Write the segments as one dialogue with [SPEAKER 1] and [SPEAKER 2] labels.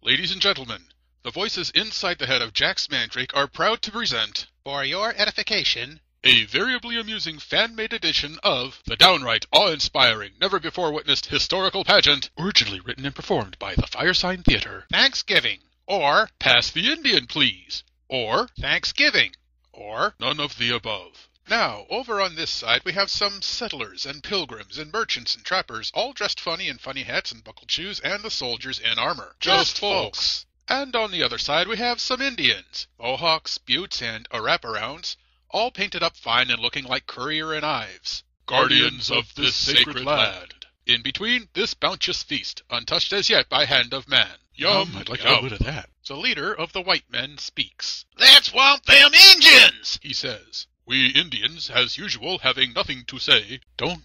[SPEAKER 1] Ladies and gentlemen, the voices inside the head of Jack's Mandrake are proud to present,
[SPEAKER 2] for your edification,
[SPEAKER 1] a variably amusing fan-made edition of the downright awe-inspiring, never-before-witnessed historical pageant, originally written and performed by the Firesign Theatre.
[SPEAKER 2] Thanksgiving, or
[SPEAKER 1] Pass the Indian, please, or
[SPEAKER 2] Thanksgiving, or
[SPEAKER 1] none of the above. Now, over on this side, we have some settlers and pilgrims and merchants and trappers, all dressed funny in funny hats and buckled shoes, and the soldiers in armor.
[SPEAKER 2] Just folks.
[SPEAKER 1] And on the other side, we have some Indians, Mohawks, Buttes, and wraparounds, all painted up fine and looking like Currier and Ives, guardians of this sacred land. In between, this bounteous feast, untouched as yet by hand of man. Yum,
[SPEAKER 2] I'd like
[SPEAKER 1] yum.
[SPEAKER 2] a bit of that.
[SPEAKER 1] The leader of the white men speaks.
[SPEAKER 2] Let's swamp them Injuns,
[SPEAKER 1] He says, "We Indians, as usual, having nothing to say, don't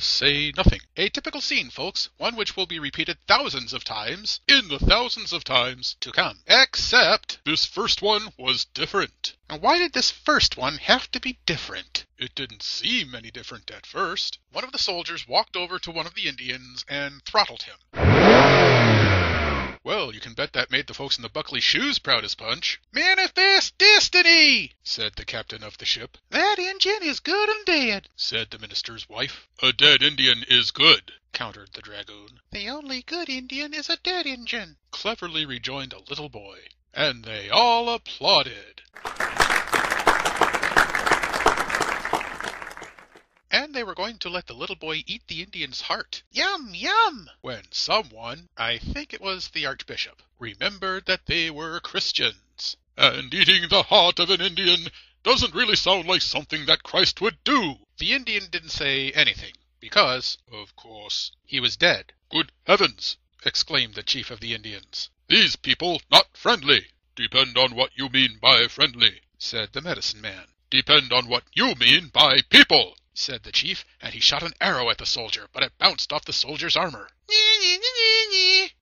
[SPEAKER 1] say nothing." A typical scene, folks, one which will be repeated thousands of times, in the thousands of times to come. Except, this first one was different.
[SPEAKER 2] And why did this first one have to be different?
[SPEAKER 1] It didn't seem any different at first. One of the soldiers walked over to one of the Indians and throttled him. Well, you can bet that made the folks in the Buckley shoes proud as punch.
[SPEAKER 2] Manifest destiny,
[SPEAKER 1] said the captain of the ship.
[SPEAKER 2] That Injun is good and dead,
[SPEAKER 1] said the minister's wife. A dead Indian is good, countered the dragoon.
[SPEAKER 2] The only good Indian is a dead Injun,
[SPEAKER 1] cleverly rejoined a little boy. And they all applauded. And they were going to let the little boy eat the Indian's heart.
[SPEAKER 2] Yum, yum!
[SPEAKER 1] When someone, I think it was the Archbishop, remembered that they were Christians. And eating the heart of an Indian doesn't really sound like something that Christ would do. The Indian didn't say anything, because, of course, he was dead. Good heavens! Exclaimed the chief of the Indians. These people not friendly. Depend on what you mean by friendly, said the medicine man. Depend on what you mean by people, said the chief, and he shot an arrow at the soldier, but it bounced off the soldier's armor.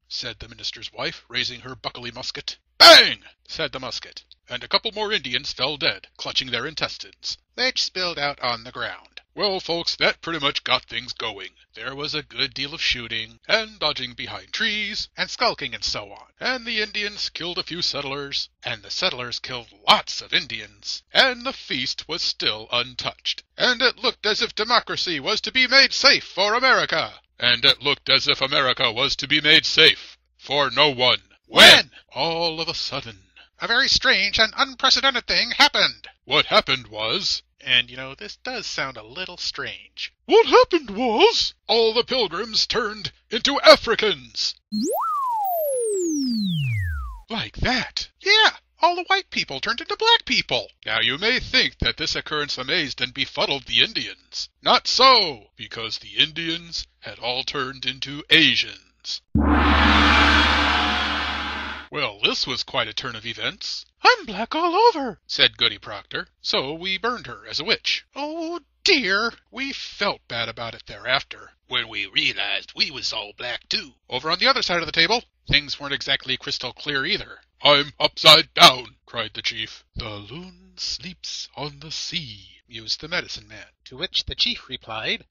[SPEAKER 1] Said the minister's wife, raising her buckley musket. Bang! Said the musket, and a couple more Indians fell dead, clutching their intestines, which spilled out on the ground. Well, folks, that pretty much got things going. There was a good deal of shooting, and dodging behind trees, and skulking and so on. And the Indians killed a few settlers, and the settlers killed lots of Indians, and the feast was still untouched. And it looked as if democracy was to be made safe for America. And it looked as if America was to be made safe for no one.
[SPEAKER 2] When?
[SPEAKER 1] All of a sudden,
[SPEAKER 2] a very strange and unprecedented thing happened.
[SPEAKER 1] What happened was...
[SPEAKER 2] And, this does sound a little strange.
[SPEAKER 1] What happened was, all the pilgrims turned into Africans. Like that.
[SPEAKER 2] Yeah, all the white people turned into black people.
[SPEAKER 1] Now you may think that this occurrence amazed and befuddled the Indians. Not so, because the Indians had all turned into Asians. Well, this was quite a turn of events.
[SPEAKER 2] I'm black all over,
[SPEAKER 1] said Goody Proctor, so we burned her as a witch.
[SPEAKER 2] Oh, dear.
[SPEAKER 1] We felt bad about it thereafter,
[SPEAKER 2] when we realized we was all black, too.
[SPEAKER 1] Over on the other side of the table, things weren't exactly crystal clear either. I'm upside down, cried the chief. The loon sleeps on the sea, mused the medicine man.
[SPEAKER 2] To which the chief replied,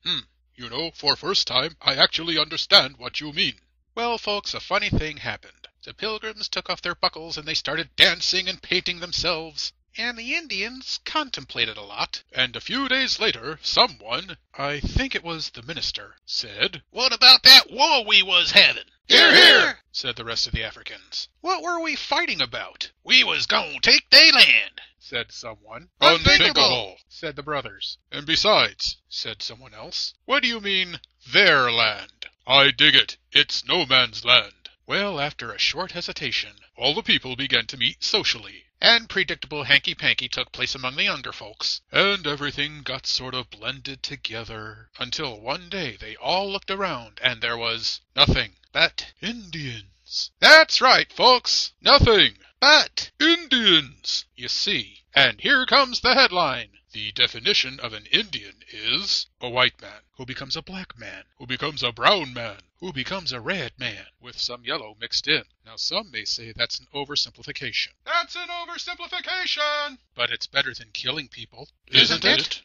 [SPEAKER 1] For first time, I actually understand what you mean. Well, folks, a funny thing happened. The pilgrims took off their buckles and they started dancing and painting themselves. And the Indians contemplated a lot. And a few days later, someone, I think it was the minister, said,
[SPEAKER 2] What about that war we was having?
[SPEAKER 1] Hear, hear, said the rest of the Africans.
[SPEAKER 2] What were we fighting about?
[SPEAKER 1] We was gonna take they land, said someone.
[SPEAKER 2] Unthinkable,
[SPEAKER 1] said the brothers. And besides, said someone else, what do you mean, their land? I dig it. It's no man's land. Well, after a short hesitation, all the people began to meet socially, and predictable hanky-panky took place among the younger folks, and everything got sort of blended together, until one day they all looked around, and there was nothing but Indians. That's right, folks, nothing but Indians, you see. And here comes the headline. The definition of an Indian is a white man who becomes a black man, who becomes a brown man, who becomes a red man, with some yellow mixed in. Now some may say that's an oversimplification. That's an oversimplification! But it's better than killing people, isn't it?